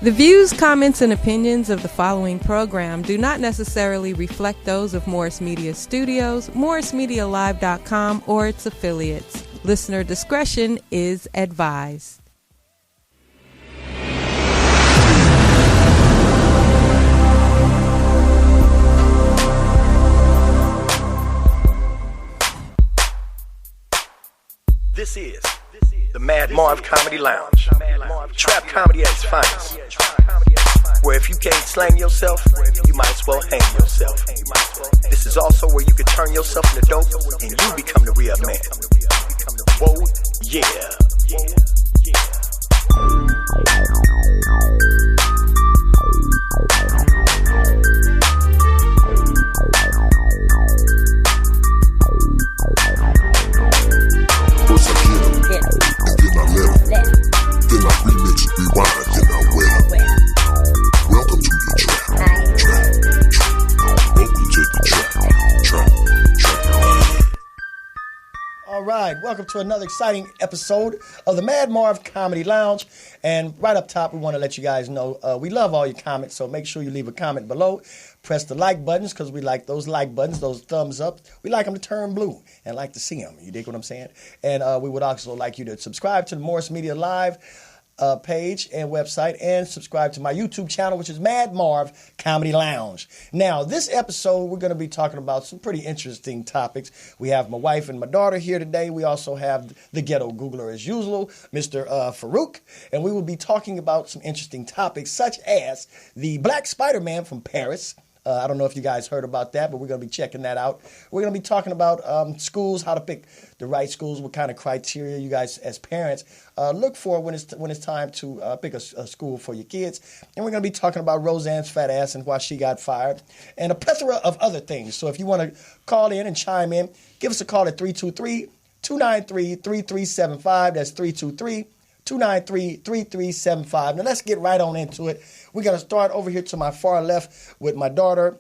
The views, comments, and opinions of the following program do not necessarily reflect those of Morris Media Studios, MorrisMediaLive.com, or its affiliates. Listener discretion is advised. This is the Madd Marv Comedy Lounge. Trap comedy at its finest. Where if you can't slang yourself, you might as well hang yourself. This is also where you can turn yourself into dope and you become the real man. Whoa, yeah. First I get 'em, and then I let 'em. Then I remix, rewind, then I wear 'em. Welcome to the trap. Welcome to the trap. All right, welcome to another exciting episode of the Madd Marv Comedy Lounge. And right up top, we want to let you guys know we love all your comments, so make sure you leave a comment below. Press the like buttons because we like those like buttons, those thumbs up. We like them to turn blue and like to see them. You dig what I'm saying? And we would also like you to subscribe to the Morris Media Live page and website, and subscribe to my YouTube channel, which is Madd Marv Comedy Lounge. Now, this episode, we're going to be talking about some pretty interesting topics. We have my wife and my daughter here today. We also have the ghetto Googler, as usual, Mr. Farouk, and we will be talking about some interesting topics, such as the Black Spider-Man from Paris. I don't know if you guys heard about that, but we're going to be checking that out. We're going to be talking about schools, how to pick the right schools, what kind of criteria you guys as parents look for when it's time to pick a school for your kids. And we're going to be talking about Roseanne's fat ass and why she got fired, and a plethora of other things. So if you want to call in and chime in, give us a call at 323-293-3375. That's 323-293-3375. Now let's get right on into it. We're going to start over here to my far left with my daughter,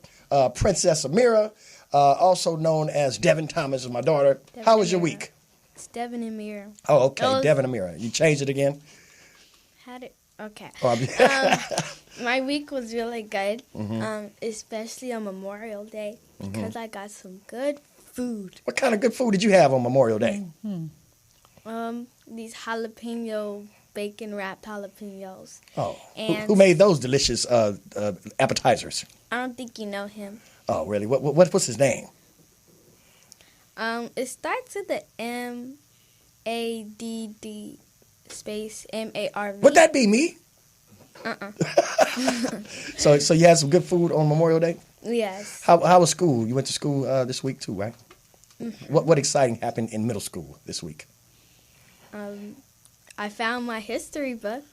Princess Amira, also known as Devin Thomas, is my daughter. Devin How was Amira. your week? It's Devin and Amira. Oh, okay, Devin Amira. You changed it again? Okay. Oh, My week was really good, especially on Memorial Day, because I got some good food. What kind of good food did you have on Memorial Day? These jalapeno, bacon wrapped jalapenos. Oh, And who made those delicious appetizers? I don't think you know him. Oh, really? What's his name? It starts with the M-A-D-D space M-A-R-V. Would that be me? So you had some good food on Memorial Day? Yes. How was school? You went to school this week too, right? Mm-hmm. What exciting happened in middle school this week? I found my history book.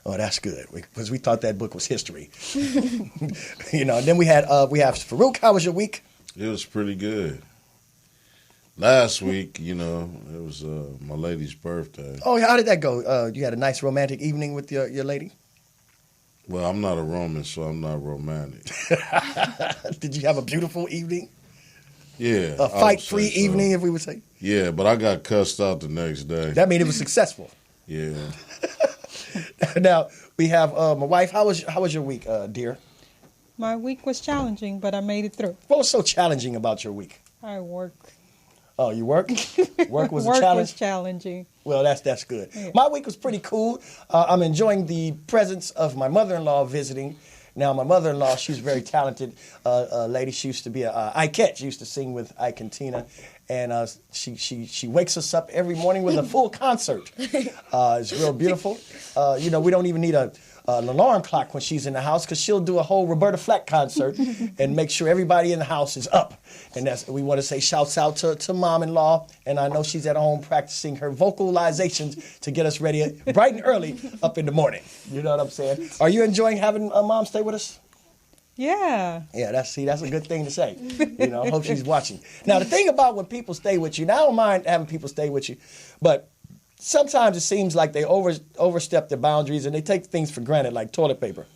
Oh, that's good, because we thought that book was history. And then we have Farouk. How was your week? It was pretty good. Last week, it was my lady's birthday. Oh, how did that go? You had a nice romantic evening with your lady? Well, I'm not a Roman, so I'm not romantic. Did you have a beautiful evening? Yeah. A fight-free evening, if we would say? Yeah, but I got cussed out the next day. That means it was successful. Yeah. Now, we have my wife. How was your week, dear? My week was challenging, but I made it through. What was so challenging about your week? I work. Oh, you work? Work was a Work challenge? was challenging. Well, that's good. Yeah. My week was pretty cool. I'm enjoying the presence of my mother-in-law visiting. Now, my mother-in-law, she's a very talented lady. She used to be Ikette. She used to sing with Ike and Tina. And she wakes us up every morning with a full concert. It's real beautiful. We don't even need an alarm clock when she's in the house, because she'll do a whole Roberta Flack concert and make sure everybody in the house is up. And we want to say shouts out to mom-in-law. And I know she's at home practicing her vocalizations to get us ready bright and early up in the morning. You know what I'm saying? Are you enjoying having mom stay with us? Yeah. Yeah, that's a good thing to say. I hope she's watching. Now, the thing about when people stay with you, now I don't mind having people stay with you, but sometimes it seems like they overstep their boundaries and they take things for granted, like toilet paper.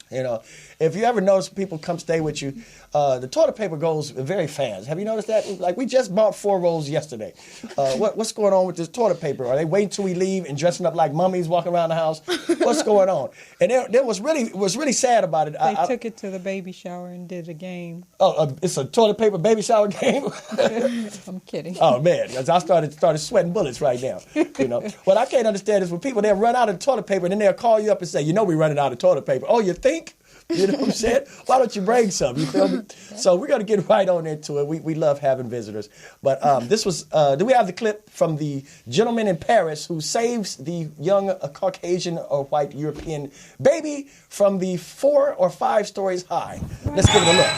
You know, if you ever notice people come stay with you, the toilet paper goes very fast. Have you noticed that? Like, we just bought 4 rolls yesterday. What's going on with this toilet paper? Are they waiting till we leave and dressing up like mummies walking around the house? What's going on? And there was really sad about it. They took it to the baby shower and did a game. Oh, it's a toilet paper baby shower game? I'm kidding. Oh, man, 'cause I started sweating bullets right now. You know, what I can't understand is when people, they'll run out of toilet paper and then they'll call you up and say, you know, we're running out of toilet paper. Oh, you think? You know what I'm saying? Why don't you bring some? You feel me? So we're going to get right on into it. We love having visitors. But this was, do we have the clip from the gentleman in Paris who saves the young Caucasian or white European baby from the 4 or 5 stories high? Let's give it a look.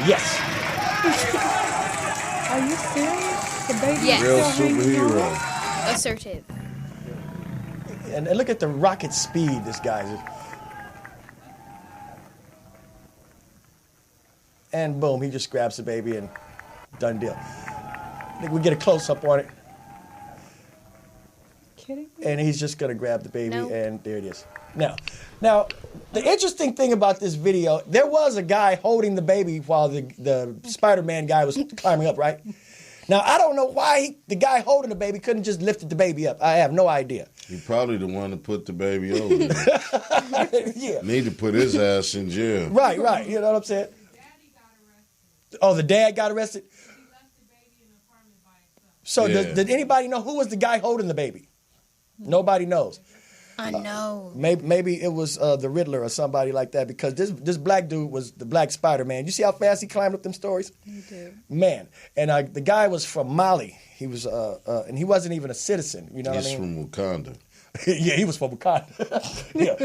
Yes. Are you serious? The baby Yes. Real still hanging on? superhero. Assertive. And look at the rocket speed this guy's. And boom, he just grabs the baby and done deal. I think we get a close-up on it. Kidding me? And he's just going to grab the baby, No. and there it is. Now, the interesting thing about this video, there was a guy holding the baby while the Spider-Man guy was climbing up, right? Now, I don't know why the guy holding the baby couldn't just lifted the baby up. I have no idea. He probably the one that put the baby over there. Yeah. Need to put his ass in jail. Right. You know what I'm saying? Oh, the dad got arrested? So Yeah. did anybody know who was the guy holding the baby? Nobody knows. Unknown. Maybe it was the Riddler or somebody like that, because this black dude was the Black Spider-Man. You see how fast he climbed up them stories? He did. Man. And the guy was from Mali. He was, and he wasn't even a citizen. You know He's what I mean? from Wakanda. Yeah, he was from Wakanda. Yeah.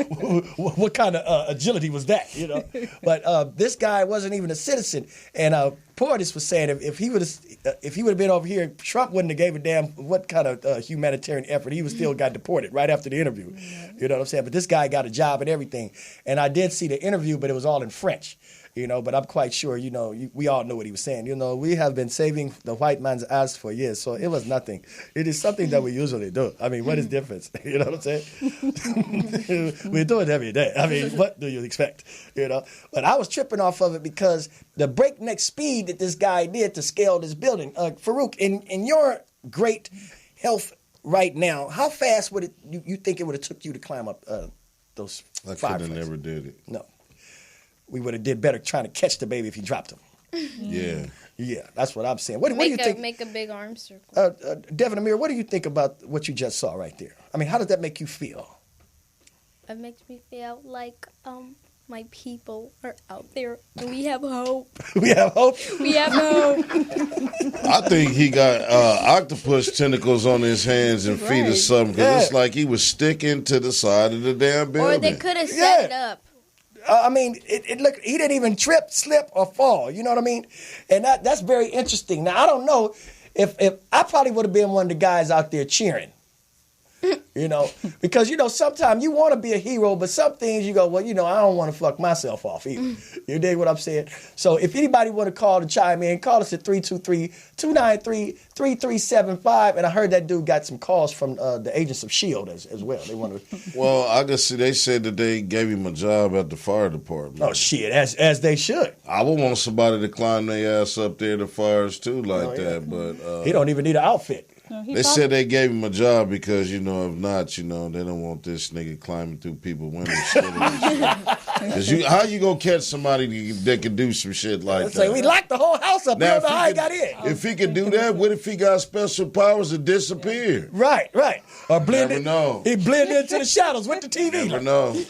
What kind of agility was that, you know? But this guy wasn't even a citizen. And Portis was saying if he would have been over here, Trump wouldn't have gave a damn what kind of humanitarian effort. He was still got deported right after the interview. You know what I'm saying? But this guy got a job and everything. And I did see the interview, but it was all in French. You know, but I'm quite sure, you know, we all know what he was saying. You know, we have been saving the white man's ass for years, so it was nothing. It is something that we usually do. I mean, what is the difference? You know what I'm saying? We do it every day. I mean, what do you expect? You know, but I was tripping off of it because the breakneck speed that this guy did to scale this building. Farouk, in your great health right now, how fast would you think it would have took you to climb up those I 5 could have flights? never did it. No. We would have did better trying to catch the baby if he dropped him. Yeah. Yeah, that's what I'm saying. What do you think? Make a big arm circle. Devin Amir, what do you think about what you just saw right there? I mean, how does that make you feel? It makes me feel like my people are out there and we have hope. We have hope. We have hope. I think he got octopus tentacles on his hands and feet or Right. something, because Yeah. it's like he was sticking to the side of the damn building. Or they could have set it Yeah. up. I mean, it look. He didn't even trip, slip, or fall. You know what I mean? And that's very interesting. Now, I don't know if I probably would have been one of the guys out there cheering. You know, because, you know, sometimes you want to be a hero, but some things you go, well, you know, I don't want to fuck myself off either. You dig what I'm saying? So if anybody want to call to chime in, call us at 323-293-3375. And I heard that dude got some calls from the agents of S.H.I.E.L.D. as well. They want to. Well, I guess they said that they gave him a job at the fire department. Oh, shit, as they should. I would want somebody to climb their ass up there to fires too like yeah. that, but He don't even need an outfit. No, he they probably- said they gave him a job because, you know, if not, you know, they don't want this nigga climbing through people's windows. Because how you gonna catch somebody that can do some shit like Say, that? we locked the whole house up. We don't know how he got in. If he could do that, what if he got special powers to disappear? Right. Or blended. Never know. He blended into the shadows with the TV. Never know.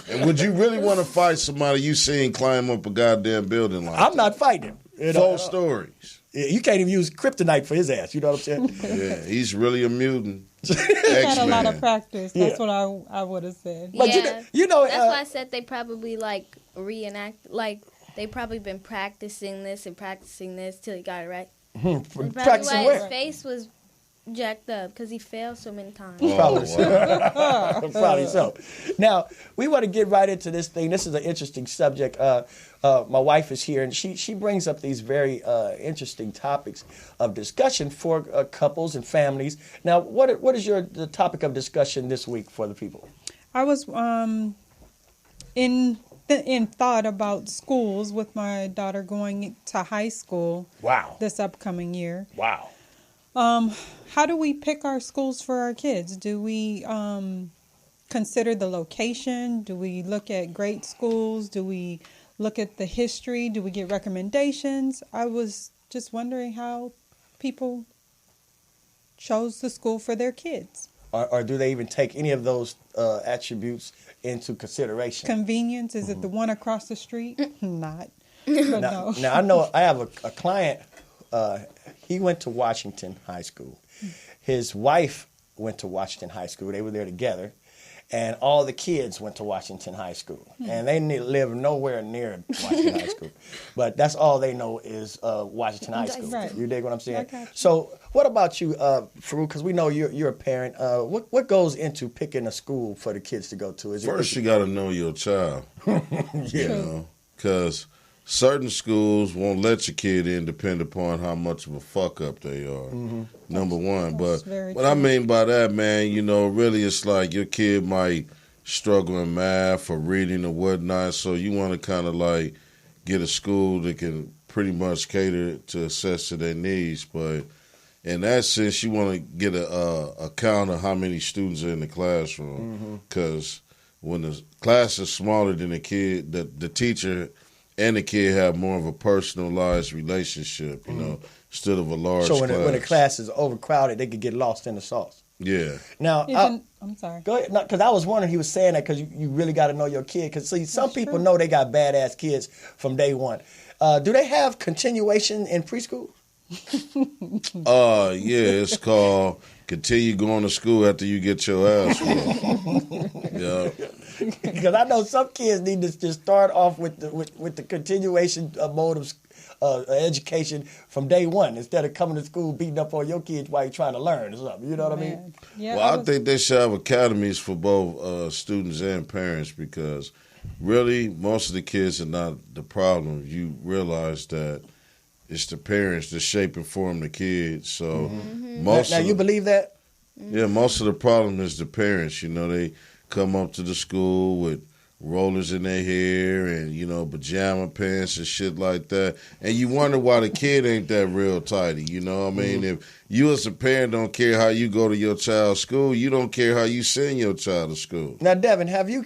And would you really want to fight somebody you seen climb up a goddamn building like I'm not fighting him. You know? 4 stories. Yeah, you can't even use kryptonite for his ass. You know what I'm saying? Yeah, he's really a mutant. He had a lot of X-Man. practice. Yeah. That's what I would have said. But Yeah. you know, That's why I said they probably like reenact, like they probably been practicing this till he got it right. That's probably practicing why where? his face was jacked up because he failed so many times. Probably so. Probably so. Now, we want to get right into this thing. This is an interesting subject. My wife is here, and she brings up these very interesting topics of discussion for couples and families. Now, what is the topic of discussion this week for the people? I was in thought about schools with my daughter going to high school. Wow. This upcoming year. Wow. How do we pick our schools for our kids? Do we consider the location? Do we look at great schools? Do we look at the history? Do we get recommendations? I was just wondering how people chose the school for their kids. Or do they even take any of those attributes into consideration? Convenience, is it the one across the street? Not. But no. Now, I know I have a client, he went to Washington High School. His wife went to Washington High School. They were there together. And all the kids went to Washington High School. And they live nowhere near Washington High School. But that's all they know is Washington High School. Right. You dig what I'm saying? I got you. So what about you, Farouk? Because we know you're a parent. What goes into picking a school for the kids to go to? First, you got to know your child. Yeah. Because certain schools won't let your kid in depending upon how much of a fuck up they are. Number one. That's But very what true. I mean by that, man, really it's like your kid might struggle in math or reading or whatnot. So you want to kind of like get a school that can pretty much cater to assess to their needs. But in that sense, you want to get a count of how many students are in the classroom. Because when the class is smaller than the kid, the teacher and the kid have more of a personalized relationship, instead of a large So class. when the class is overcrowded, they could get lost in the sauce. Yeah. Now, I'm sorry. go ahead. Because I was wondering, he was saying that because you really got to know your kid. Because see, some people know they got badass kids from day one. Do they have continuation in preschool? Yeah, it's called continue going to school after you get your ass whooped. Yeah. Because I know some kids need to just start off with the continuation mode of education from day one instead of coming to school beating up on your kids while you're trying to learn or something. You know what I mean? Yeah, Well, I think they should have academies for both students and parents because really most of the kids are not the problem. You realize that it's the parents that shape and form the kids. So Now you believe that? Yeah, most of the problem is the parents. They come up to the school with rollers in their hair and, pajama pants and shit like that. And you wonder why the kid ain't that real tidy. I mean, if you as a parent don't care how you go to your child's school, you don't care how you send your child to school. Now, Devin, have you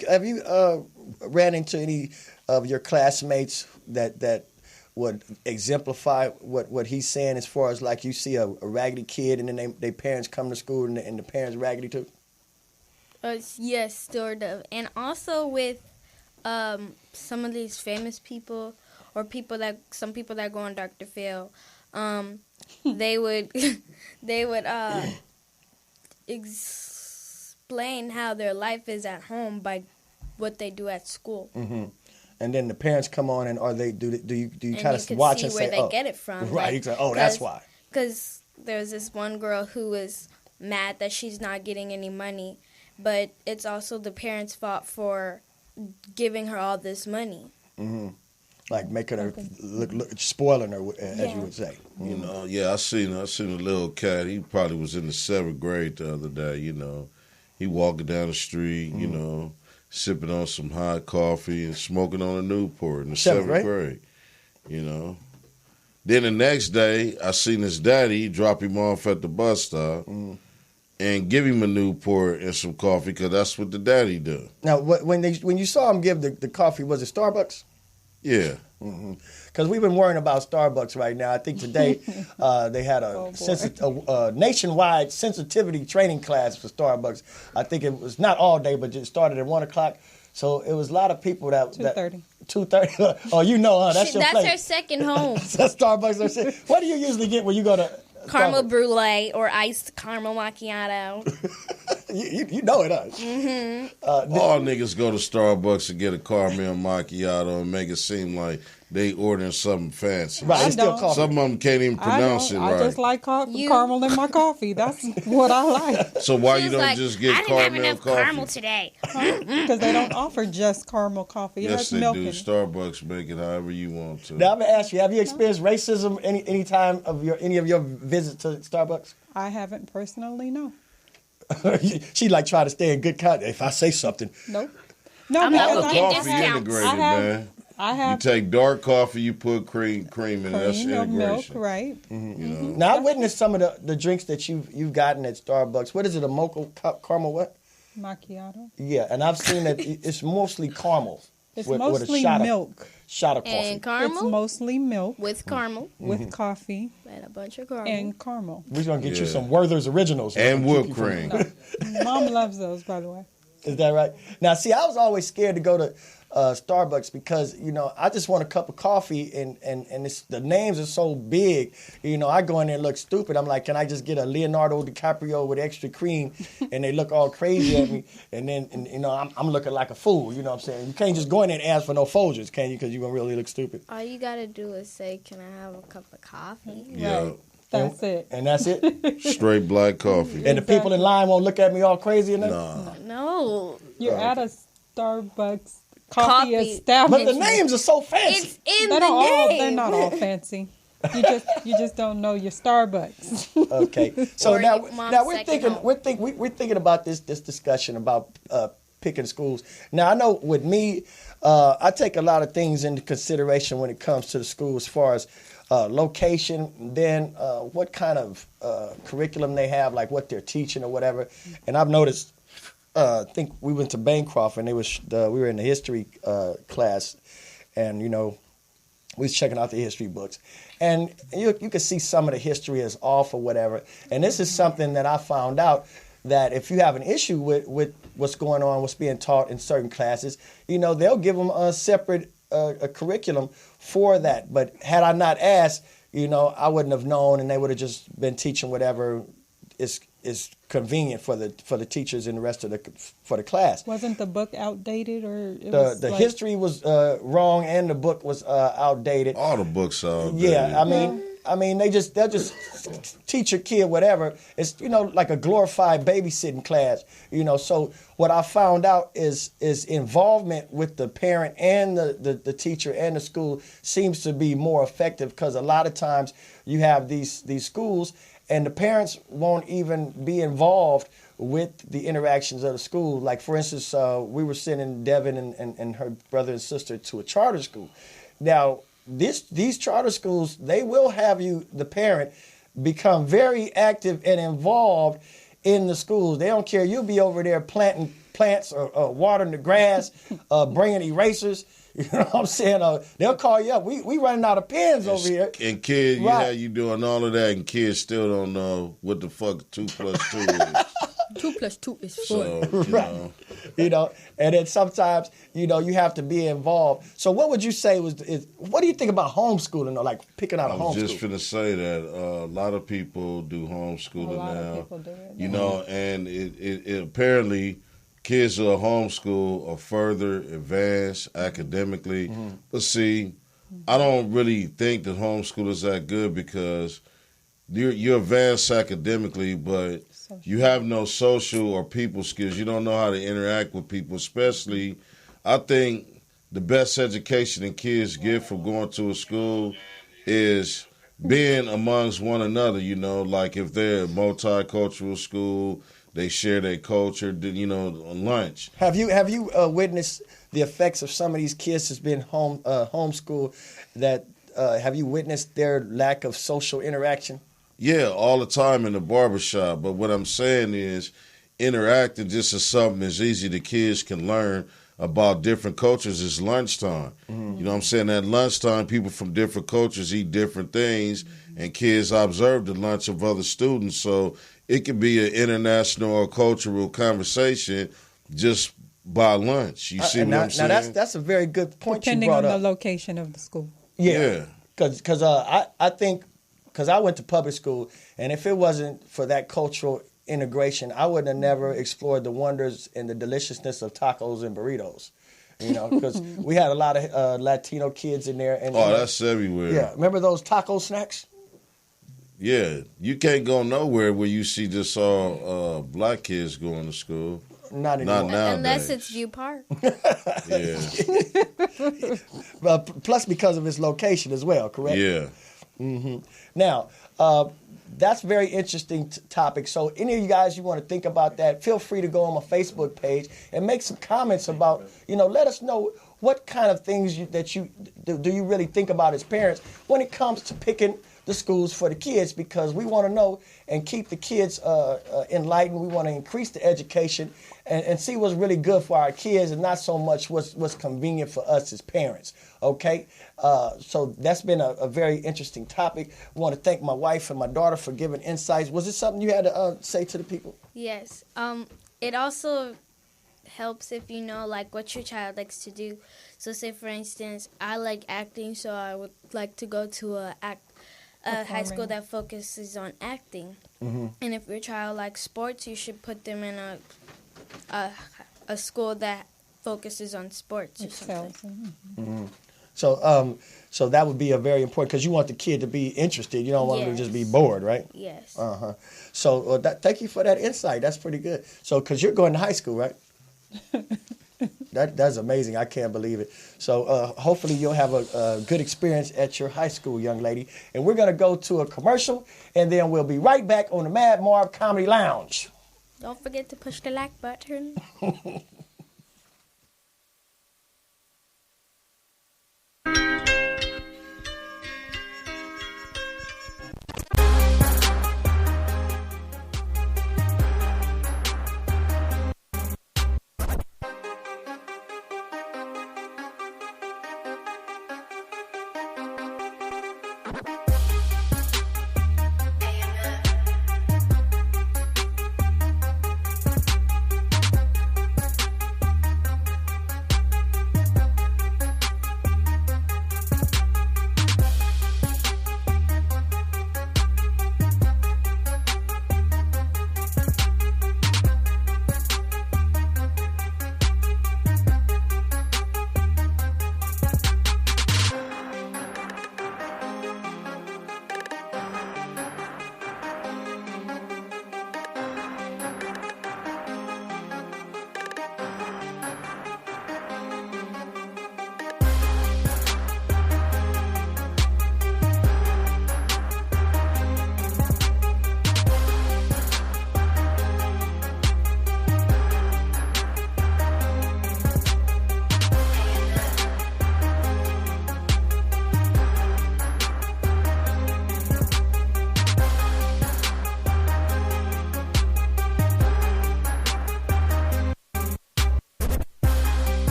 ran into any of your classmates that would exemplify what he's saying as far as like you see a raggedy kid and then they parents come to school and the parents raggedy too? Yes, sort of. And also with some of these famous people or some people that go on Dr. Phil, they would explain how their life is at home by what they do at school. Mm-hmm. And then the parents come on and do you kind of can watch see and where say, they get it from? Right, you say, that's why. Because there's this one girl who was mad that she's not getting any money, but it's also the parents' fault for giving her all this money. Mm-hmm. Like making her look spoiling her, as you would say. I seen a little cat. He probably was in the 7th grade the other day. He walking down the street. Sipping on some hot coffee and smoking on a Newport in the 7th grade. Then the next day, I seen his daddy drop him off at the bus stop and give him a Newport and some coffee because that's what the daddy do. Now, when you saw him give the coffee, was it Starbucks? Yeah. Because we've been worrying about Starbucks right now. I think today they had a nationwide sensitivity training class for Starbucks. I think it was not all day, but it started at 1 o'clock. So it was a lot of people that 2:30. 2:30. Oh, you know, huh? That's your place. Her second home. That's Starbucks. What do you usually get when you go to Caramel Starbucks? brulee or iced caramel macchiato. You know it, huh? All niggas go to Starbucks and get a caramel macchiato and make it seem like they ordering something fancy. Right, it's still don't. coffee. Some of them can't even pronounce it right. I just like caramel in my coffee. That's what I like. So why She you was don't like, just get I didn't have caramel enough coffee? caramel today. Because they don't offer just caramel coffee. It Yes, has they milk do. in it. Starbucks make it however you want to. Now I'm gonna ask you: have you experienced racism any time of any of your visits to Starbucks? I haven't personally, no. She like try to stay in good contact. If I say something, Nope. No, I'm because not I, gonna get Coffee discounts. integrated, I have- man. I You have take dark coffee, you put cream in it. That's cream or milk, integration. right? You know? now I witnessed some of the drinks that you've gotten at Starbucks. What is it? A mocha caramel? What? Macchiato. Yeah, and I've seen that it's mostly caramel. It's with mostly a shot milk shot of coffee. And It's caramel mostly milk with caramel with coffee and a bunch of caramel. and caramel. We're gonna get you Yeah. some Werther's Originals. And We're gonna whipped keep you from- cream. Mom loves those, by the way. Is that right? Now, see, I was always scared to go to Starbucks because, I just want a cup of coffee and the names are so big. I go in there and look stupid. I'm like, can I just get a Leonardo DiCaprio with extra cream? And they look all crazy at me. And then, I'm looking like a fool. You know what I'm saying? You can't just go in there and ask for no Folgers, can you? Because you're going to really look stupid. All you gotta do is say, "Can I have a cup of coffee?" Yeah. Right. That's it. And that's it. Straight black coffee. And the people in line won't look at me all crazy and Nah. No, You're at a Starbucks coffee But establishment. the names are so fancy. it's in They're the They're name. not all fancy. You just don't know your Starbucks. Okay, so Or now your mom's we're second thinking home. we're thinking about this discussion about picking schools. Now I know with me, I take a lot of things into consideration when it comes to the school as far as location, then what kind of curriculum they have, like what they're teaching or whatever. And I've noticed. I think we went to Bancroft and we were in the history class, and we was checking out the history books, and you could see some of the history is off or whatever. And this is something that I found out, that if you have an issue with what's going on, what's being taught in certain classes, they'll give them a separate a curriculum for that. But had I not asked, I wouldn't have known, and they would have just been teaching whatever is convenient for the teachers and the rest of the class. Wasn't the book outdated, or The history was wrong and the book was outdated. All the books are. Yeah, I mean they'll just teach your kid whatever. It's like a glorified babysitting class. So what I found out is involvement with the parent and the teacher and the school seems to be more effective, because a lot of times you have these schools and the parents won't even be involved with the interactions of the school. Like, for instance, we were sending Devin and her brother and sister to a charter school. Now, these charter schools, they will have you, the parent, become very active and involved in the schools. They don't care. You'll be over there planting plants or watering the grass, bringing erasers. You know what I'm saying? They'll call you up. We running out of pens over here. And kids, Right. you doing all of that, and kids still don't know what the fuck 2 + 2 is. 2 + 2 is 4. So, you know. And then sometimes, you have to be involved. So what would you say what do you think about homeschooling, or like picking out a I was just homeschool? finna say that a lot of people do homeschooling A lot now. of people do it. You know, and it apparently kids who are homeschool are further advanced academically. But see, I don't really think that homeschool is that good, because you're advanced academically, but you have no social or people skills. You don't know how to interact with people, especially. I think the best education that kids get from going to a school is being amongst one another. Like if they're a multicultural school, they share their culture. Then on lunch. Have you witnessed the effects of some of these kids that's been homeschooled? That have you witnessed their lack of social interaction? Yeah, all the time in the barbershop. But what I'm saying is, interacting just is something that's easy the kids can learn about different cultures is lunchtime. You know what I'm saying? At lunchtime, people from different cultures eat different things, and kids observe the lunch of other students. So it could be an international or cultural conversation just by lunch. You see what I'm saying? Now that's a very good point Depending you on brought the up. location of the school. Yeah, because I think, because I went to public school, and if it wasn't for that cultural integration, I would have never explored the wonders and the deliciousness of tacos and burritos. You know, because we had a lot of Latino kids in there. And that's everywhere. Yeah, remember those taco snacks? Yeah, you can't go nowhere where you see just all black kids going to school. Not anymore. Not nowadays. Unless it's View Park. Yeah. Plus because of its location as well, correct? Yeah. Now, that's a very interesting topic. So any of you guys, you want to think about that, feel free to go on my Facebook page and make some comments about, let us know what kind of things do you really think about as parents when it comes to picking the schools for the kids, because we want to know and keep the kids enlightened. We want to increase the education and see what's really good for our kids and not so much what's convenient for us as parents, okay? So that's been a very interesting topic. I want to thank my wife and my daughter for giving insights. Was it something you had to say to the people? Yes. It also helps if you know, like, what your child likes to do. So say, for instance, I like acting, so I would like to go to a high school that focuses on acting. And if your child likes sports, you should put them in a school that focuses on sports or something. So that would be a very important, because you want the kid to be interested. You don't want them to just be bored, right? Yes. So thank you for that insight. That's pretty good. So because you're going to high school, right? That's amazing. I can't believe it. So hopefully you'll have a good experience at your high school, young lady. And we're going to go to a commercial, and then we'll be right back on the Madd Marv Comedy Lounge. Don't forget to push the like button.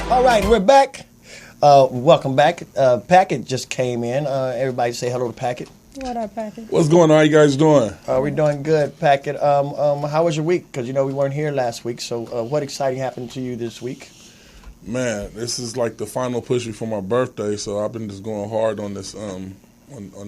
All right, we're back. Welcome back. Packet just came in. Everybody say hello to Packet. What up, Packet? What's going on? How you guys doing? We're doing good, Packet. How was your week? Because, we weren't here last week. So what exciting happened to you this week? Man, this is like the final push before my birthday, so I've been just going hard on this on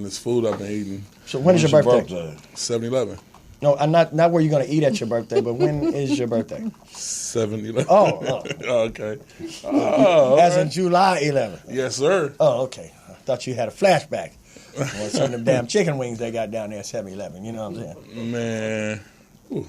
this food I've been eating. So when is your birthday? 7-11. No, I'm not where you're going to eat at your birthday, but when is your birthday? 7-11. Oh. Okay. Oh, As in July 11th. Yes, sir. Oh, okay. I thought you had a flashback. Well, some of them damn chicken wings they got down there at 7-11. You know what I'm saying? Man. Ooh.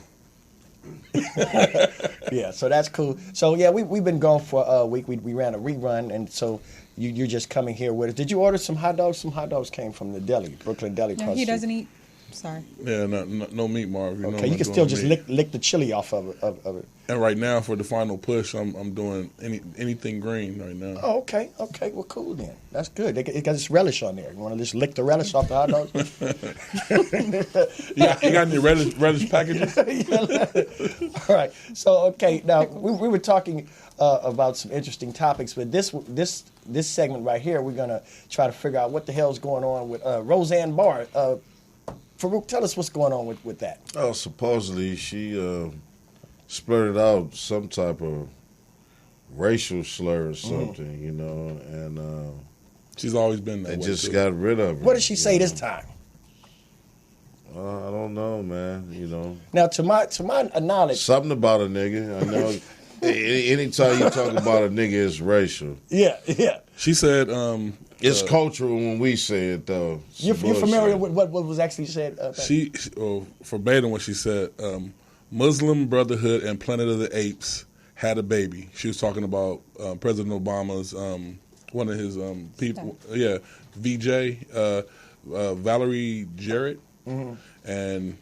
Yeah, so that's cool. So, yeah, we've been gone for a week. We ran a rerun, and so you're just coming here with us. Did you order some hot dogs? Some hot dogs came from the deli, Brooklyn Deli. No, he doesn't eat Sorry. Yeah, no meat, Marv. Okay, you can still just lick the chili off of it. And right now, for the final push, I'm doing anything green right now. Oh, okay. Well, cool then. That's good. It got this relish on there. You want to just lick the relish off the hot dogs? You got any relish packages? All right. So, okay, now we were talking about some interesting topics, but this segment right here, we're gonna try to figure out what the hell's going on with Roseanne Barr. Farouk, tell us what's going on with that. Oh, supposedly she splurted out some type of racial slur or something, you know, and she's always been that way. They just too. got rid of her. What did she say this time? I don't know, man. You know. Now, to my knowledge, something about a nigga. I know. Anytime you talk about a nigga, it's racial. Yeah. She said, it's cultural when we say it, though. You're familiar with what was actually said? She verbatim what she said. Muslim Brotherhood and Planet of the Apes had a baby. She was talking about President Obama's one of his people. Yeah, VJ Valerie Jarrett, and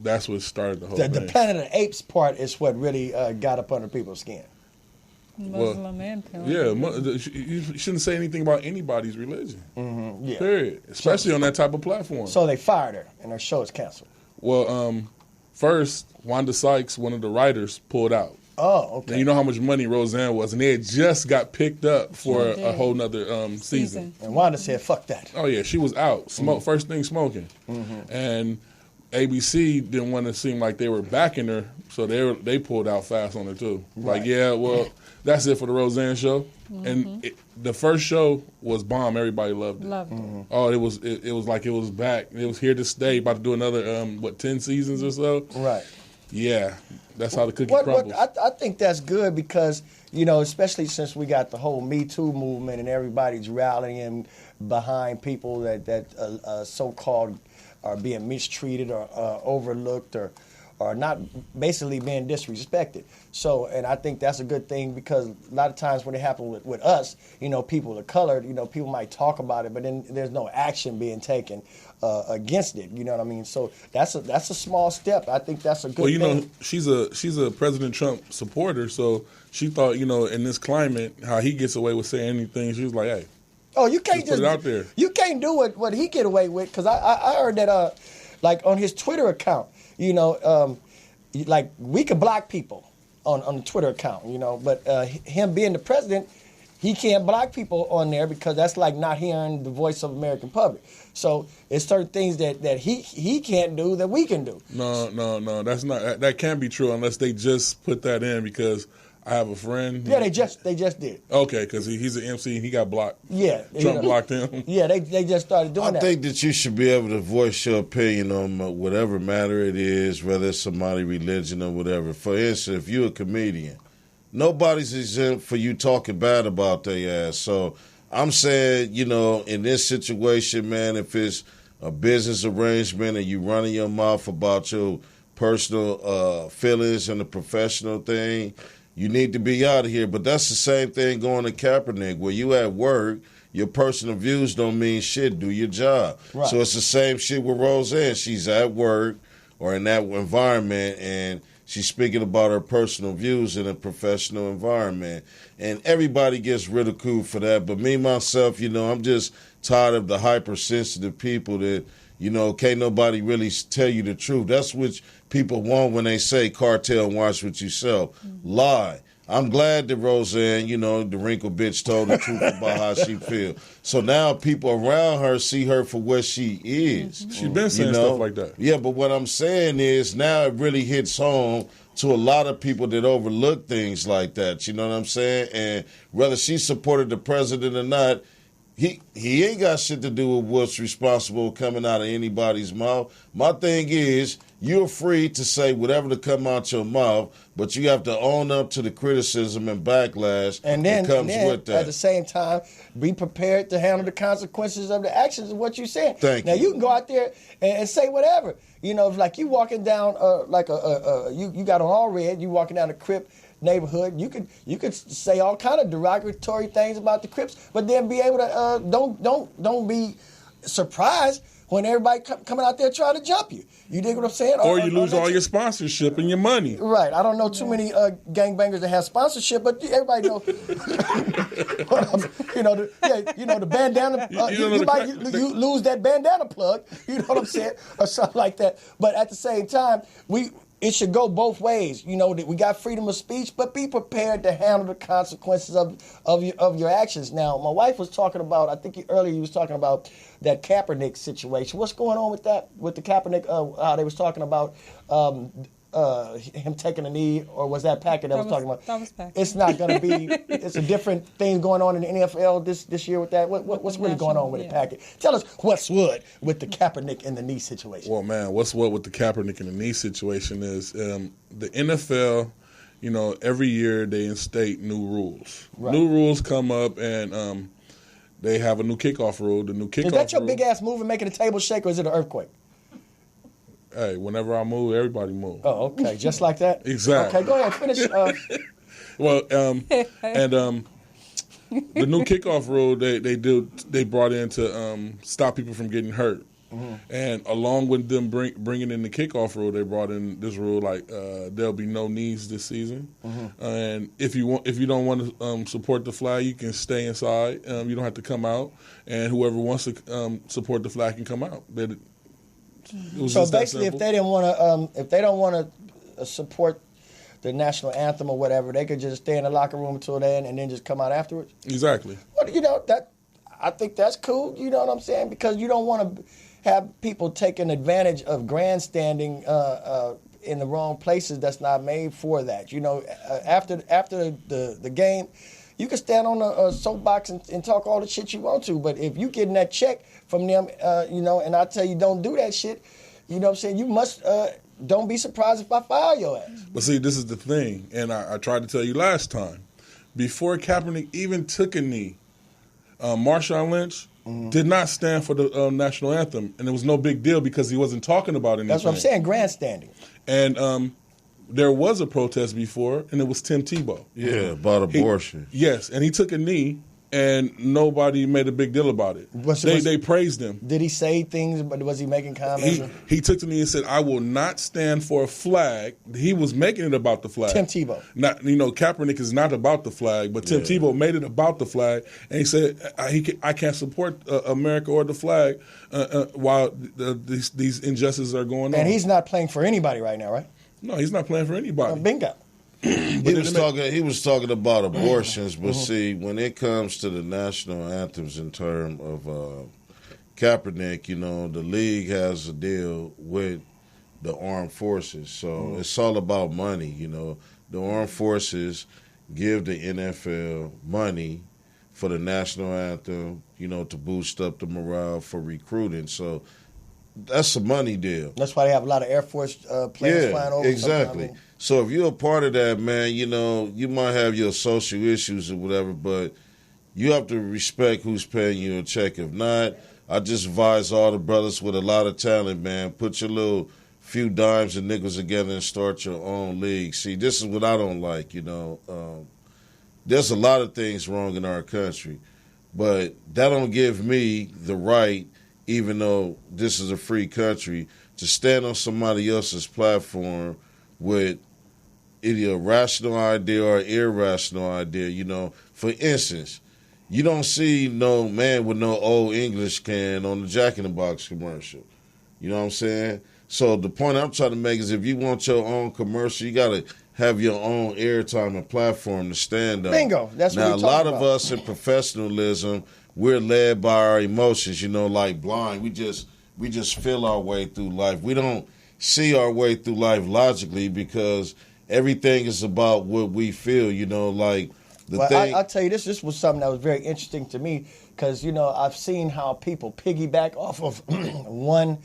that's what started the whole thing. The Planet of the Apes part is what really got up under people's skin. Muslim and Planet. Yeah, you shouldn't say anything about anybody's religion. Yeah. Period. Especially on that type of platform. So they fired her, and her show is canceled. Well, first, Wanda Sykes, one of the writers, pulled out. Oh, okay. And you know how much money Roseanne was, and they had just got picked up for a whole nother season. And Wanda said, "Fuck that." Oh yeah, she was out. First thing smoking, and ABC didn't want to seem like they were backing her, so they pulled out fast on her too. Right. Like, yeah, well, that's it for the Roseanne show. And the first show was bomb. Everybody loved it. Oh, it was like it was back. It was here to stay. About to do another 10 seasons or so. Right. Yeah, that's how the cookie crumbles. I think that's good because, you know, especially since we got the whole Me Too movement and everybody's rallying behind people that so-called are being mistreated or overlooked or not basically being disrespected. So, and I think that's a good thing because a lot of times when it happens with us, you know, people of color, you know, people might talk about it, but then there's no action being taken against it. You know what I mean? So that's a small step. I think that's a good thing. Well, you know, she's a President Trump supporter, so she thought, you know, in this climate, how he gets away with saying anything, she was like, hey. Oh, you can't just put it out there. You can't do what he get away with because I heard that like on his Twitter account, you know, like we could block people on the Twitter account, you know, but him being the president, he can't block people on there because that's like not hearing the voice of the American public. So it's certain things that he can't do that we can do. No, that's not. That can't be true unless they just put that in because I have a friend. Yeah, they just did. Okay, because he's an MC and he got blocked. Yeah, Trump blocked him. Yeah, they just started doing that. I think that you should be able to voice your opinion on whatever matter it is, whether it's somebody's religion or whatever. For instance, if you're a comedian, nobody's exempt for you talking bad about their ass. So I'm saying, you know, in this situation, man, if it's a business arrangement and you running your mouth about your personal feelings and the professional thing, you need to be out of here. But that's the same thing going to Kaepernick. Where you at work, your personal views don't mean shit. Do your job. Right. So it's the same shit with Roseanne. She's at work or in that environment, and she's speaking about her personal views in a professional environment. And everybody gets ridiculed for that. But me, myself, you know, I'm just tired of the hypersensitive people that, you know, can't nobody really tell you the truth. That's what people want when they say cartel and watch what you sell. Lie. I'm glad that Roseanne, you know, the wrinkled bitch told the truth about how she feels. So now people around her see her for what she is. She's been saying stuff like that. Yeah, but what I'm saying is now it really hits home to a lot of people that overlook things like that. You know what I'm saying? And whether she supported the president or not, he ain't got shit to do with what's responsible coming out of anybody's mouth. My thing is, you're free to say whatever to come out your mouth, but you have to own up to the criticism and backlash that comes with that. At the same time, be prepared to handle the consequences of the actions of what you said. Thank you. Now, you can go out there and say whatever. You know, if like you walking down you got on all red, you walking down the Crip neighborhood, you could say all kind of derogatory things about the Crips, but then be able to don't be surprised when everybody coming out there trying to jump you. You dig what I'm saying? Or you lose all your sponsorship and your money. Right. I don't know too many gangbangers that have sponsorship, but everybody knows. The bandana. You lose that bandana plug. You know what I'm saying, or something like that. But at the same time, it should go both ways. You know, that we got freedom of speech, but be prepared to handle the consequences of your actions. Now, my wife was talking about, I think earlier you was talking about that Kaepernick situation. What's going on with that, with the Kaepernick, how they was talking about him taking a knee, or was that Packard that was talking about? That was Packard. It's not going to be, it's a different thing going on in the NFL this year with that. What's really going on with it, Packard? Tell us what's what with the Kaepernick and the knee situation. Well, man, what's what with the Kaepernick and the knee situation is the NFL, every year they instate new rules. Right. New rules come up, and they have a new kickoff rule. The new kickoff rule. Is that your big-ass move and making the table shake, or is it an earthquake? Hey, whenever I move, everybody move. Oh, okay, just like that. Exactly. Okay, go ahead, finish. Well, and the new kickoff rule they brought in to stop people from getting hurt, and along with them bringing in the kickoff rule, they brought in this rule like there'll be no knees this season, and if you don't want to support the flag, you can stay inside. You don't have to come out, and whoever wants to support the flag can come out. So basically, if they don't want to support the national anthem or whatever, they could just stay in the locker room until then and then just come out afterwards. Exactly. Well, I think that's cool. You know what I'm saying? Because you don't want to have people taking advantage of grandstanding in the wrong places. That's not made for that. After the game, you can stand on a soapbox and talk all the shit you want to, but if you getting that check from them, and I tell you don't do that shit, you know what I'm saying, you must, don't be surprised if I fire your ass. But see, this is the thing, and I tried to tell you last time, before Kaepernick even took a knee, Marshawn Lynch did not stand for the national anthem, and it was no big deal because he wasn't talking about anything. That's what I'm saying, grandstanding. And there was a protest before, and it was Tim Tebow. Yeah, about abortion. Yes, and he took a knee, and nobody made a big deal about it. They praised him. Did he say things, but was he making comments? He took the knee and said, I will not stand for a flag. He was making it about the flag. Tim Tebow. Kaepernick is not about the flag, but Tim Tebow made it about the flag, and he said, I can't support America or the flag while these injustices are going on. And he's not playing for anybody right now, right? No, he's not playing for anybody. Bingo. He was talking about abortions, but see, when it comes to the national anthems in terms of Kaepernick, the league has a deal with the armed forces, so it's all about money. The armed forces give the NFL money for the national anthem, to boost up the morale for recruiting. So that's a money deal. That's why they have a lot of Air Force planes flying over. Exactly. So if you're a part of that, man, you might have your social issues or whatever, but you have to respect who's paying you a check. If not, I just advise all the brothers with a lot of talent, man, put your little few dimes and nickels together and start your own league. See, this is what I don't like, There's a lot of things wrong in our country, but that don't give me the right, even though this is a free country, to stand on somebody else's platform with either a rational idea or an irrational idea. For instance, you don't see no man with no old English can on the Jack in the Box commercial. You know what I'm saying? So the point I'm trying to make is if you want your own commercial, you got to have your own airtime and platform to stand on. Bingo. That's what now, a lot of us in professionalism, we're led by our emotions, like blind. We just feel our way through life. We don't see our way through life logically because everything is about what we feel, I'll tell you, this was something that was very interesting to me because, I've seen how people piggyback off of one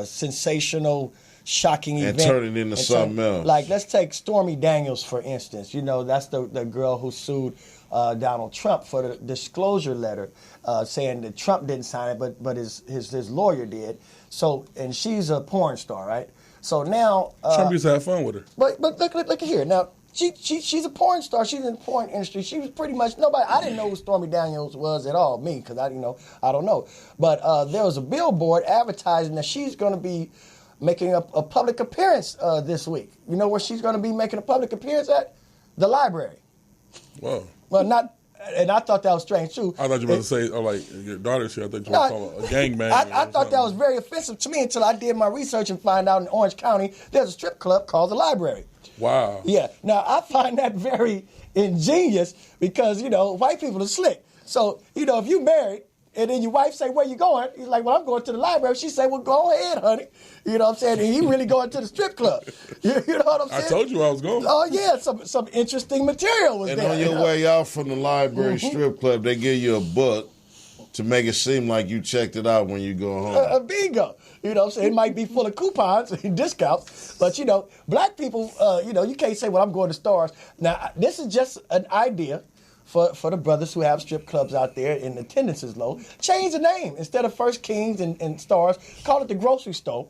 sensational, shocking event. And turn it into something else. Like, let's take Stormy Daniels, for instance. That's the girl who sued Donald Trump for the disclosure letter saying that Trump didn't sign it, but his lawyer did. So, and she's a porn star, right? So now Trump used to have fun with her. But look here. Now, She's a porn star. She's in the porn industry. She was pretty much nobody. I didn't know who Stormy Daniels was at all. Me, because I don't know. But there was a billboard advertising that she's going to be making a public appearance this week. You know where she's going to be making a public appearance at? The library. Whoa. Well, not. And I thought that was strange too. I thought you were about to say, like your daughter's here. I thought you were talking about a gangbang. I thought that was very offensive to me until I did my research and find out in Orange County there's a strip club called the Library. Wow. Yeah. Now, I find that very ingenious because, white people are slick. So, if you married and then your wife say, where you going? He's like, well, I'm going to the library. She say, well, go ahead, honey. You know what I'm saying? And he really going to the strip club. You know what I'm saying? I told you I was going. Oh, yeah. Some interesting material was and there. And on your way out from the library strip club, they give you a book to make it seem like you checked it out when you go home. Bingo. You know what I'm saying? It might be full of coupons and discounts, but, black people, you can't say, well, I'm going to stars. Now, this is just an idea for the brothers who have strip clubs out there and attendance is low. Change the name. Instead of First Kings and stars, call it the grocery store.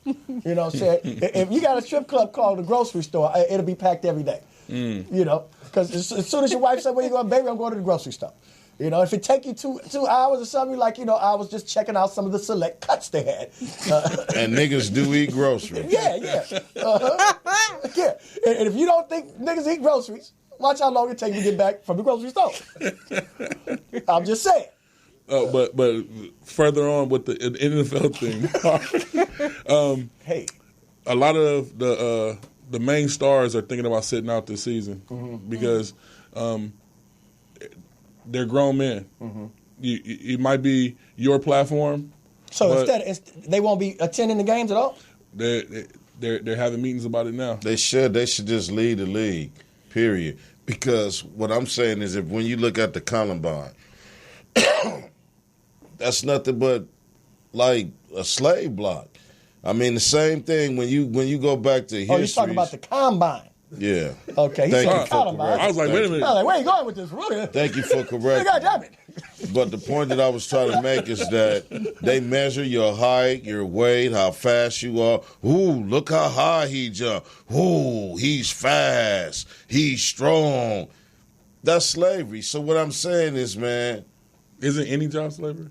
You know what I'm saying? If you got a strip club called the grocery store, it'll be packed every day. Because as soon as your wife said, where you going, baby, I'm going to the grocery store. If it take you two hours or something, like, I was just checking out some of the select cuts they had. And niggas do eat groceries. Yeah. Yeah. And if you don't think niggas eat groceries, watch how long it takes to get back from the grocery store. I'm just saying. But further on with the NFL thing, hey, a lot of the main stars are thinking about sitting out this season because they're grown men. It might be your platform. So instead, they won't be attending the games at all? They're having meetings about it now. They should just lead the league, period. Because what I'm saying is when you look at the Columbine, that's nothing but like a slave block. I mean, the same thing when you go back to history. Oh, you're talking about the Combine. Yeah. Okay. He said Columbine. I was like, wait a minute. I was like, where are you going with this? Really? Thank you for correcting. God damn it. But the point that I was trying to make is that they measure your height, your weight, how fast you are. Ooh, look how high he jumped. Ooh, he's fast. He's strong. That's slavery. So what I'm saying is, man. Isn't any job slavery?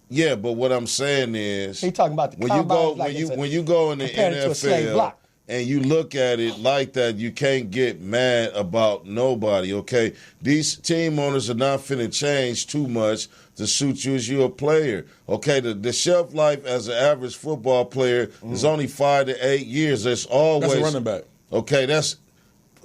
Yeah, but what I'm saying is. He talking about the when you go when you go in the NFL and you look at it like that, you can't get mad about nobody, okay? These team owners are not finna change too much to suit you as you're a player, okay? The shelf life as an average football player is only 5 to 8 years. That's always... That's a running back. Okay, that's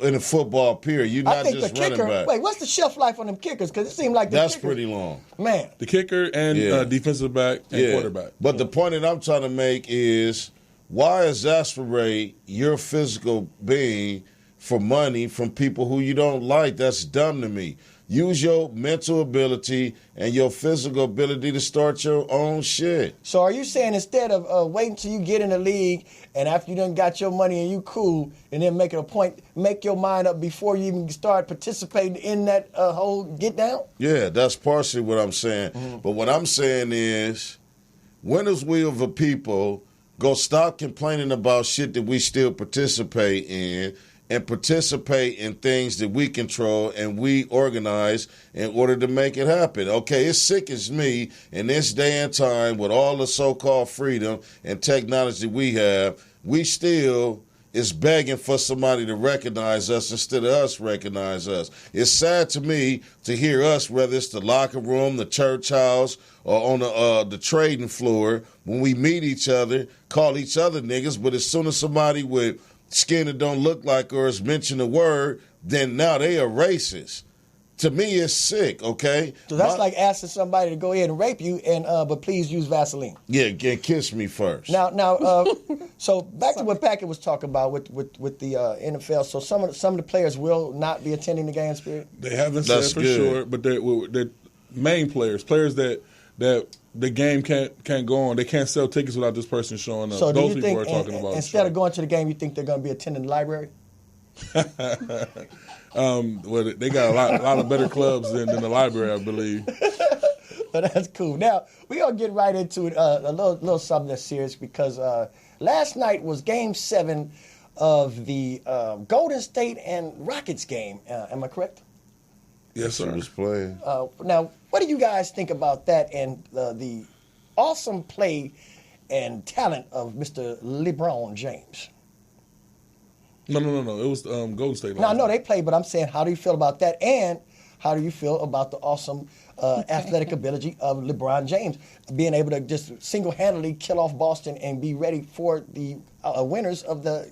in a football period. You're not just running back. Wait, what's the shelf life on them kickers? Because it seemed like that's pretty long. Man. The kicker and defensive back and quarterback. But the point that I'm trying to make is... why exasperate your physical being for money from people who you don't like? That's dumb to me. Use your mental ability and your physical ability to start your own shit. So are you saying instead of waiting till you get in the league and after you done got your money and you cool and then make it a point, make your mind up before you even start participating in that whole get down? Yeah, that's partially what I'm saying. But what I'm saying is, when is we of a people go stop complaining about shit that we still participate in and participate in things that we control and we organize in order to make it happen. Okay, it sickens me in this day and time with all the so-called freedom and technology we have, we still is begging for somebody to recognize us instead of us recognize us. It's sad to me to hear us, whether it's the locker room, the church house, or on the trading floor, when we meet each other, call each other niggas, but as soon as somebody with skin that don't look like us mention a word, then now they are racist. To me, it's sick, okay? So that's like asking somebody to go ahead and rape you, and but please use Vaseline. Yeah, kiss me first. Now, so back to what Packett was talking about with the NFL. So some of the players will not be attending the games, Spirit? They haven't said for sure, but they're main players that the game can't go on. They can't sell tickets without this person showing up. So those do you people think, are talking about instead of going to the game, you think they're going to be attending the library? Well, they got a lot of better clubs than the library, I believe. But that's cool. Now, we're going to get right into it, a little something that's serious because last night was Game 7 of the Golden State and Rockets game. Am I correct? Yes, She sir. was playing. Now, what do you guys think about that and the awesome play and talent of Mr. LeBron James? No. It was Golden State. Now, I know they played, but I'm saying, how do you feel about that? And how do you feel about the awesome athletic ability of LeBron James being able to just single-handedly kill off Boston and be ready for the winners of the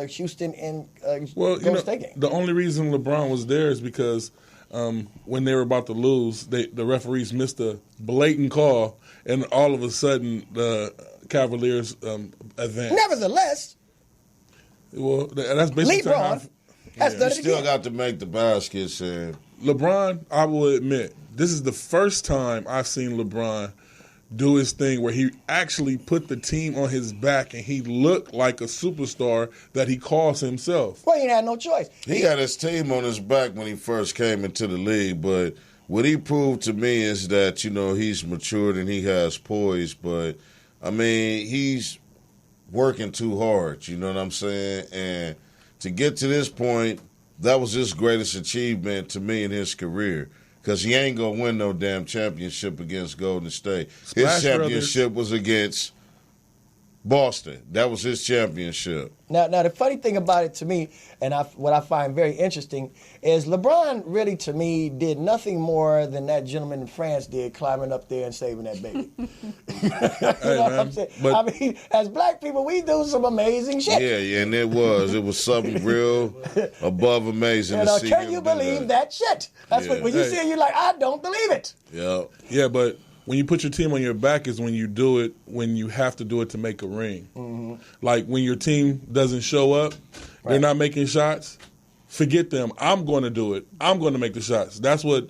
Houston and Golden State game? The only reason LeBron was there is because when they were about to lose, the referees missed a blatant call, and all of a sudden the Cavaliers advanced. Nevertheless, well, that's basically LeBron has done it Still again. got to make the baskets, and LeBron, I will admit, this is the first time I've seen LeBron do his thing where he actually put the team on his back and he looked like a superstar that he calls himself. Well, he had no choice. he had his team on his back when he first came into the league. But what he proved to me is that, he's matured and he has poise. But, I mean, he's working too hard, you know what I'm saying? And to get to this point, that was his greatest achievement to me in his career. Because he ain't going to win no damn championship against Golden State. Splash His championship was against Boston. That was his championship. Now, the funny thing about it to me, and what I find very interesting, is LeBron really, to me, did nothing more than that gentleman in France did, climbing up there and saving that baby. You know what I'm saying? but- I mean, as black people, we do some amazing shit. Yeah, and it was something real above amazing And to see can him you do believe that shit? That's Yeah. when you Hey. see it, you're like, I don't believe it. Yeah. Yeah, but when you put your team on your back is when you do it when you have to do it to make a ring. Mm-hmm. Like when your team doesn't show up, they're not making shots, forget them. I'm going to do it. I'm going to make the shots. That's what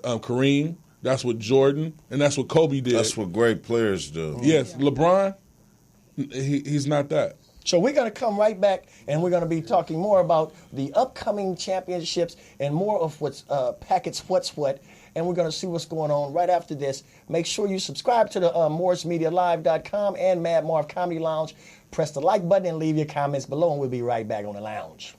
Kareem, that's what Jordan, and that's what Kobe did. That's what great players do. Yes, LeBron, he's not that. So we're going to come right back, and we're going to be talking more about the upcoming championships and more of what's Packets What's What, and we're going to see what's going on right after this. Make sure you subscribe to the MorrisMediaLive.com and Madd Marv Comedy Lounge. Press the like button and leave your comments below, and we'll be right back on the lounge.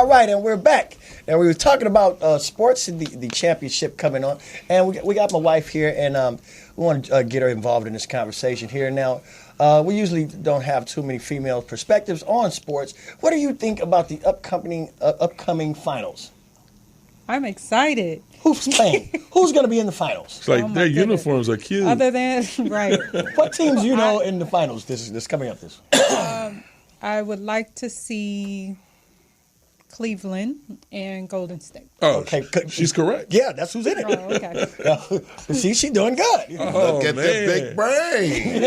All right, and we're back. And we were talking about sports and the championship coming on. And we got my wife here, and we want to get her involved in this conversation here. Now, we usually don't have too many female perspectives on sports. What do you think about the upcoming finals? I'm excited. Who's playing? Who's going to be in the finals? It's like Oh, my their goodness. uniforms are cute. Other than, right. What teams do you know in the finals this coming up this? I would like to see Cleveland and Golden State. Oh, Okay, she's correct. Yeah, that's who's in it. Oh, okay. See, she's doing good. Oh, Look at man. that big brain.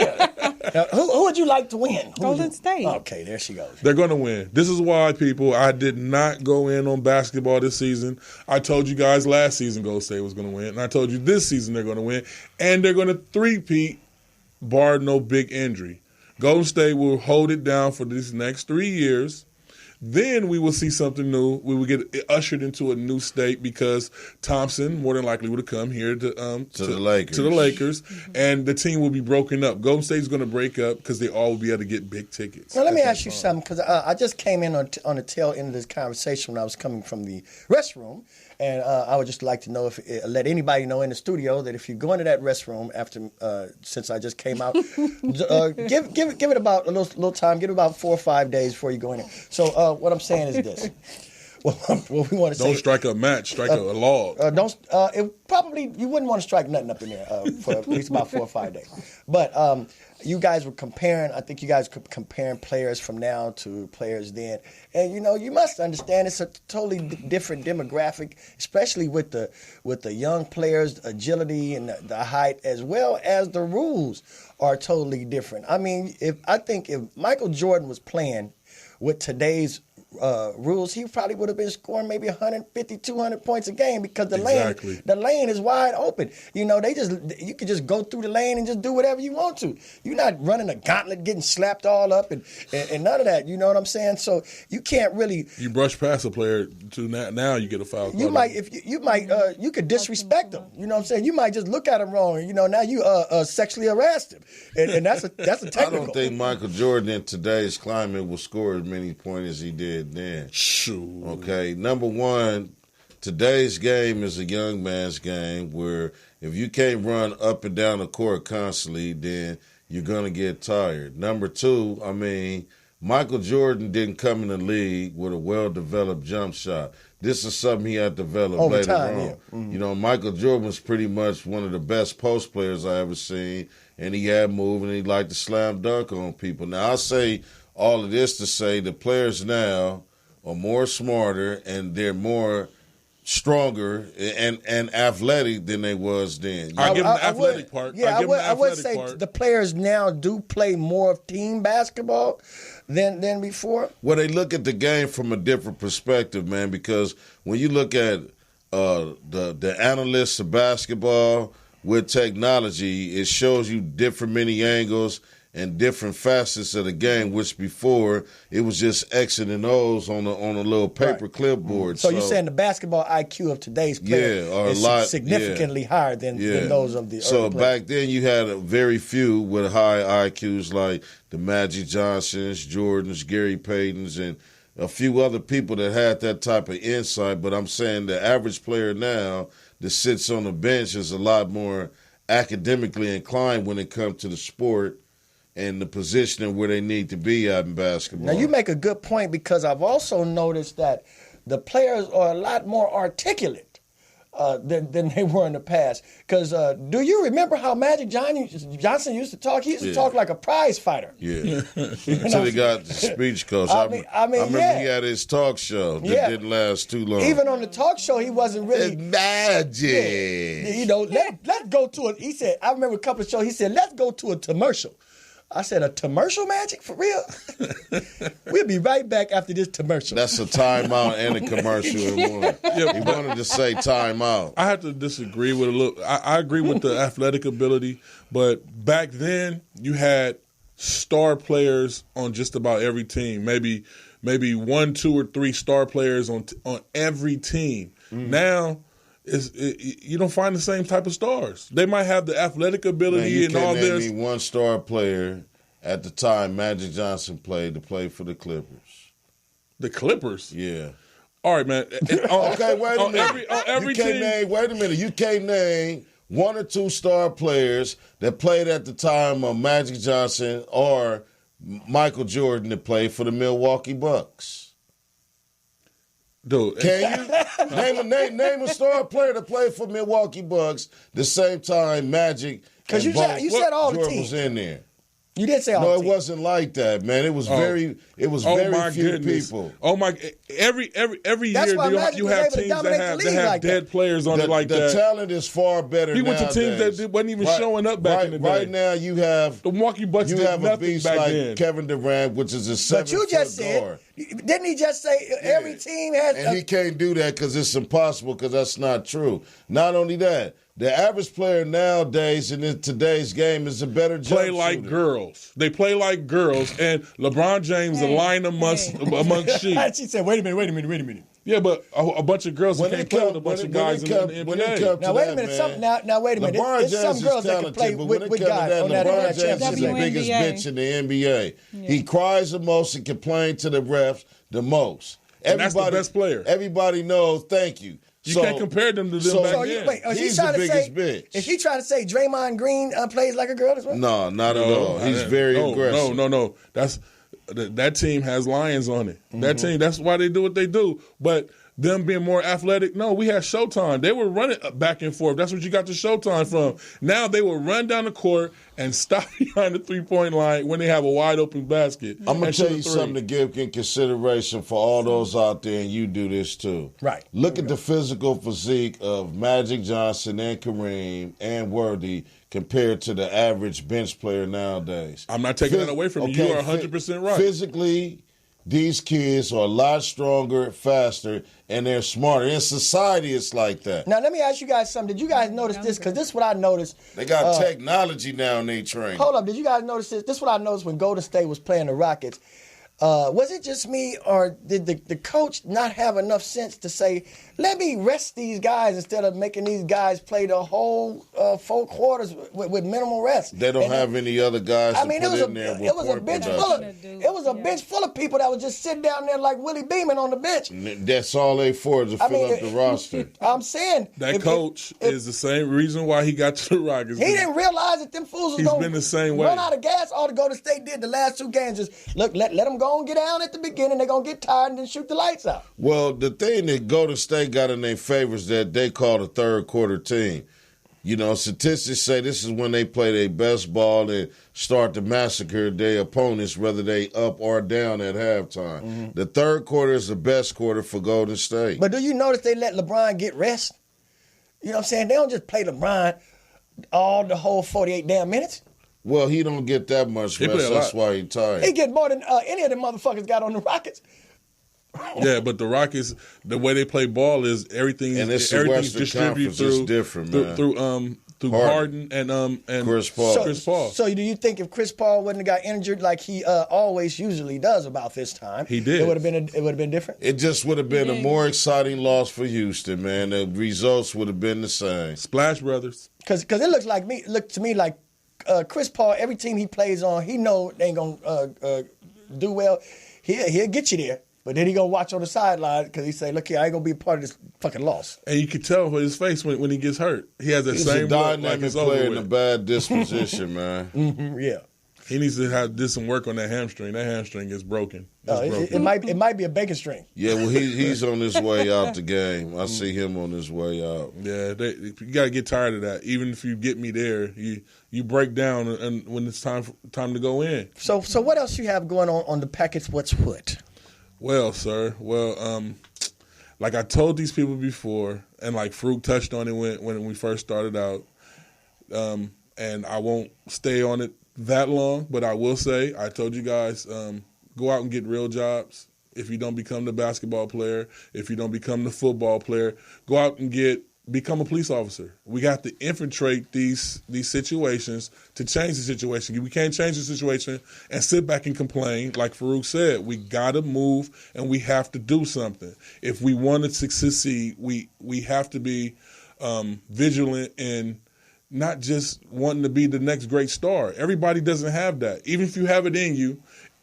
Now, who would you like to win? Golden State. Okay, there she goes. They're going to win. This is why, people, I did not go in on basketball this season. I told you guys last season Golden State was going to win, and I told you this season they're going to win, and they're going to three-peat, bar no big injury. Golden State will hold it down for these next 3 years. Then we will see something new. We will get ushered into a new state because Thompson more than likely would have come here to the Lakers. To the Lakers, and the team will be broken up. Golden State's going to break up because they all will be able to get big tickets. Now, let me ask you something, because I just came in on the tail end of this conversation when I was coming from the restroom, and I would just like to know let anybody know in the studio that if you go into that restroom after since I just came out, give it about a little time, give it about 4 or 5 days before you go in there. So what I'm saying is this. What we want to say. Don't strike a match, strike a log. You wouldn't want to strike nothing up in there for at least about 4 or 5 days. But you guys were comparing. I think you guys were comparing players from now to players then, and you must understand it's a totally different demographic, especially with the young players, agility and the height, as well as the rules are totally different. I mean, if Michael Jordan was playing with today's rules, he probably would have been scoring maybe 150, 200 points a game because the lane is wide open. You could just go through the lane and just do whatever you want to. You're not running a gauntlet, getting slapped all up and none of that. You know what I'm saying? So you can't really. You brush past a player to now you get a foul. You could disrespect them. You know what I'm saying? You might just look at him wrong. Now you sexually harassed him, and that's a technical. I don't think Michael Jordan in today's climate will score as many points as he did then. Shoot. Okay, number one, today's game is a young man's game where if you can't run up and down the court constantly, then you're going to get tired. Number two, Michael Jordan didn't come in the league with a well-developed jump shot. This is something he had developed over later time, on. yeah. Mm-hmm. Michael Jordan was pretty much one of the best post players I ever seen, and he had move and he liked to slam dunk on people. Now, I say all of this to say the players now are more smarter and they're more stronger and athletic than they was then. I give them the athletic part. Yeah, I would say the players now do play more of team basketball than before. Well, they look at the game from a different perspective, man, because when you look at the analysts of basketball with technology, it shows you different many angles and different facets of the game, which before it was just X and O's on a little paper clipboard. So you're saying the basketball IQ of today's player is significantly higher than those of the So early players. back then you had a very few with high IQs like the Magic Johnsons, Jordans, Gary Paytons, and a few other people that had that type of insight. But I'm saying the average player now that sits on the bench is a lot more academically inclined when it comes to the sport and the positioning where they need to be at in basketball. Now, you make a good point because I've also noticed that the players are a lot more articulate than they were in the past. Because do you remember how Magic Johnson used to talk? He used to talk like a prize fighter. Yeah. Until he got the speech coach. I remember he had his talk show that didn't last too long. Even on the talk show, he wasn't really. Magic. Let's go to it. He said, I remember a couple of shows, he said, let's go to a commercial. I said, a commercial, Magic? For real? We'll be right back after this commercial. That's a timeout and a commercial in one. He wanted to say timeout. I have to disagree with a little. I agree with the athletic ability, but back then you had star players on just about every team. Maybe 1, 2, or 3 star players on every team. Now, you don't find the same type of stars. They might have the athletic ability and all this. You can't name me one star player at the time Magic Johnson played to play for the Clippers. The Clippers? Yeah. All right, man. Okay, wait a minute. On every you can't team. name. Wait a minute. You can't name one or two star players that played at the time of Magic Johnson or Michael Jordan that played for the Milwaukee Bucks. Dude, Can you name a star player that played for Milwaukee Bucks the same time Magic? Because you said all the Jordan teams. was in there. You did say all No, the it teams. wasn't like that, man. It was very my few goodness. people. Oh my! Every That's year why Magic you was have able to teams that dominate the have league like dead that. players on it like the that. talent is far better. He went to teams nowadays. that wasn't even showing up back in the day. Right now, you have The Milwaukee Bucks you did have a nothing beast back like then. Kevin Durant, which is a 7-foot But you just guard. said, didn't he just say every team has And he can't do that because it's impossible because that's not true. Not only that, the average player nowadays in today's game is a better jump Play like shooter. girls. They play like girls, and LeBron James a line amongst sheep. She said, wait a minute. Yeah, but a bunch of girls When can't it play come- with a bunch when of it- when guys it in come- the when it NBA. come to Now, wait a that, minute. man, Now, wait a minute. LeBron It's James some is girls that can talented, play but with when it comes guys to on that, that LeBron James is the championship. biggest WNBA. bitch in the NBA. He cries the most and complains to the refs the most. And that's the best player. Everybody knows. Thank you. You can't compare them to them so- back So then. wait, is he He's trying the to say? biggest bitch. Is he trying to say Draymond Green plays like a girl as well? No, not at all. He's very aggressive. No. That team has lions on it. Mm-hmm. That team, that's why they do what they do. But them being more athletic, no, we had Showtime. They were running back and forth. That's what you got the Showtime from. Now they will run down the court and stop behind the three-point line when they have a wide open basket. I'm going and to tell shoot a you three. something to give in consideration for all those out there, and you do this too. Right. Look at the physical physique of Magic Johnson and Kareem and Worthy compared to the average bench player nowadays. I'm not taking that away from you. You are 100% right. Physically, these kids are a lot stronger, faster, and they're smarter. In society, it's like that. Now, let me ask you guys something. Did you guys notice this? Because this is what I noticed. They got technology now in their training. Hold up. Did you guys notice this? This is what I noticed when Golden State was playing the Rockets. Was it just me, or did the coach not have enough sense to say, let me rest these guys instead of making these guys play the whole 4 quarters with minimal rest? They don't have any other guys to it put was in there with it was a point bench production. full of bench full of people that was just sitting down there like Willie Beeman on the bench. That's all they for, to fill up the roster. I'm saying That coach is the same reason why he got to the Rockets. He didn't realize that them fools was He's going been the same way. run out of gas. All the Golden State did the last 2 games is, look, let them go and get down at the beginning. They're going to get tired and then shoot the lights out. Well, the thing that Golden State got in their favor is that they call the third quarter team. You know, statistics say this is when they play their best ball and start to massacre their opponents, whether they up or down at halftime. Mm-hmm. The third quarter is the best quarter for Golden State. But do you notice they let LeBron get rest? You know what I'm saying? They don't just play LeBron the whole 48 damn minutes. Well, he don't get that much He play rest. a That's lot. why he's tired. He get more than any of the motherfuckers got on the Rockets. Yeah, but the Rockets, the way they play ball is everything's And it's the everything's Western distributed Conference, it's through different, man. through Harden and Chris Paul. Chris Paul. So do you think if Chris Paul wouldn't have got injured like he always usually does about this time, He did. it would have been different? It just would have been a more exciting loss for Houston, man. The results would have been the same. Splash Brothers. Because it looked to me like Chris Paul, every team he plays on, he know they ain't gonna do well. He'll get you there, but then he gonna watch on the sideline because he say, "Look here, I ain't gonna be a part of this fucking loss." And you can tell by his face when he gets hurt. He has that He's same a look like dynamic it's over player in a with. bad disposition, man. Yeah. He needs to do some work on that hamstring. That hamstring is broken. It's broken. It might be a bacon string. Yeah, well, he's on his way out the game. I see him on his way out. Yeah, you got to get tired of that. Even if you get me there, you break down and when it's time to go in. So what else you have going on the packets? What's what? Well, sir, like I told these people before, and like Farouk touched on it when we first started out, and I won't stay on it that long, but I will say, I told you guys, go out and get real jobs. If you don't become the basketball player, if you don't become the football player, go out and become a police officer. We got to infiltrate these situations to change the situation. We can't change the situation and sit back and complain. Like Farouk said, we got to move and we have to do something. If we want to succeed, we have to be vigilant and not just wanting to be the next great star. Everybody doesn't have that. Even if you have it in you,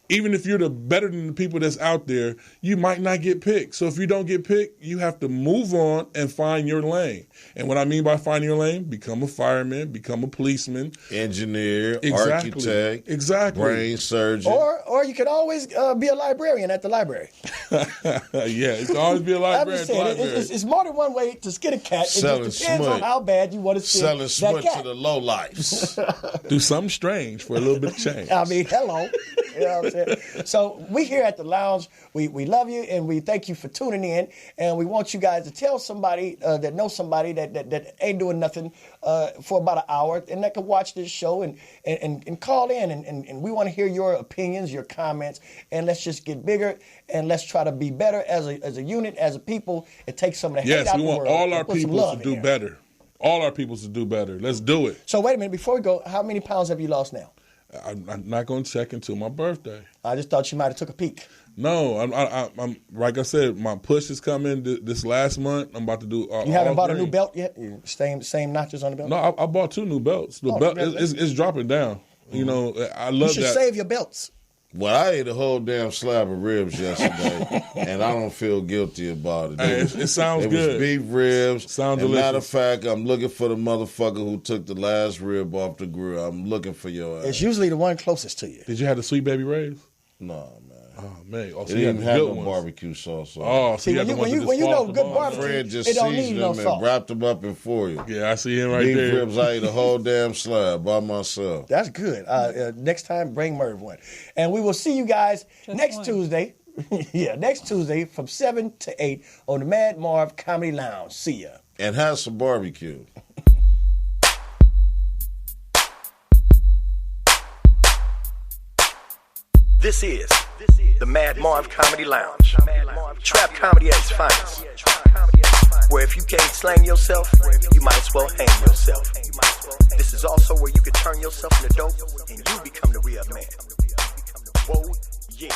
even if you're better than the people that's out there, you might not get picked. So if you don't get picked, you have to move on and find your lane. And what I mean by finding your lane, become a fireman, become a policeman. Engineer, Exactly. architect, brain surgeon. Or you could always be a librarian at the library. Yeah, you can always be a librarian at the library. It's more than one way to skin a cat. Selling it just depends smut. on how bad you want to skin Selling that smut cat. to the lowlifes. Do something strange for a little bit of change. I mean, hello. You know what I'm saying? So we here at the lounge, we love you and we thank you for tuning in. And we want you guys to tell somebody that knows somebody that ain't doing nothing for about an hour and that can watch this show and call in. And we want to hear your opinions, your comments, and let's just get bigger and let's try to be better as a unit, as a people, and take some of the hate out we the want world all and our put some people love to in do there. better. All our people to do better. Let's do it. So wait a minute, before we go, how many pounds have you lost now? I'm not going to check until my birthday. I just thought you might have took a peek. No, I'm like I said, my push is coming this last month. I'm about to do. You haven't bought a new belt yet? You same notches on the belt? No, I bought 2 new belts. The belt it's dropping down. Mm-hmm. You know, I love that. You should save your belts. Well, I ate a whole damn slab of ribs yesterday, and I don't feel guilty about it. Hey, it sounds good. It was beef ribs. Sounds and delicious. Matter of fact, I'm looking for the motherfucker who took the last rib off the grill. I'm looking for your ass. It's usually the one closest to you. Did you have the Sweet Baby Ray's? No, man. Oh, man. Oh, It so you didn't had have the no good ones. barbecue sauce on it. Oh, so See, you had the ones that when you just know fall off the good bone. barbecue, Fred just it don't need seasoned no them salt. and wrapped them up in foil. Yeah, I see him right Beef there. ribs, I ate a whole damn slab by myself. That's good. Next time, bring Merv one. And we will see you guys next one. Tuesday. Yeah, next Tuesday from 7 to 8 on the Madd Marv Comedy Lounge. See ya. And have some barbecue. This is the Madd Marv Comedy Lounge. Trap comedy at its finest. Where if you can't slang yourself, you might as well hang yourself. This is also where you can turn yourself into dope and you become the real man. Whoa, yeah.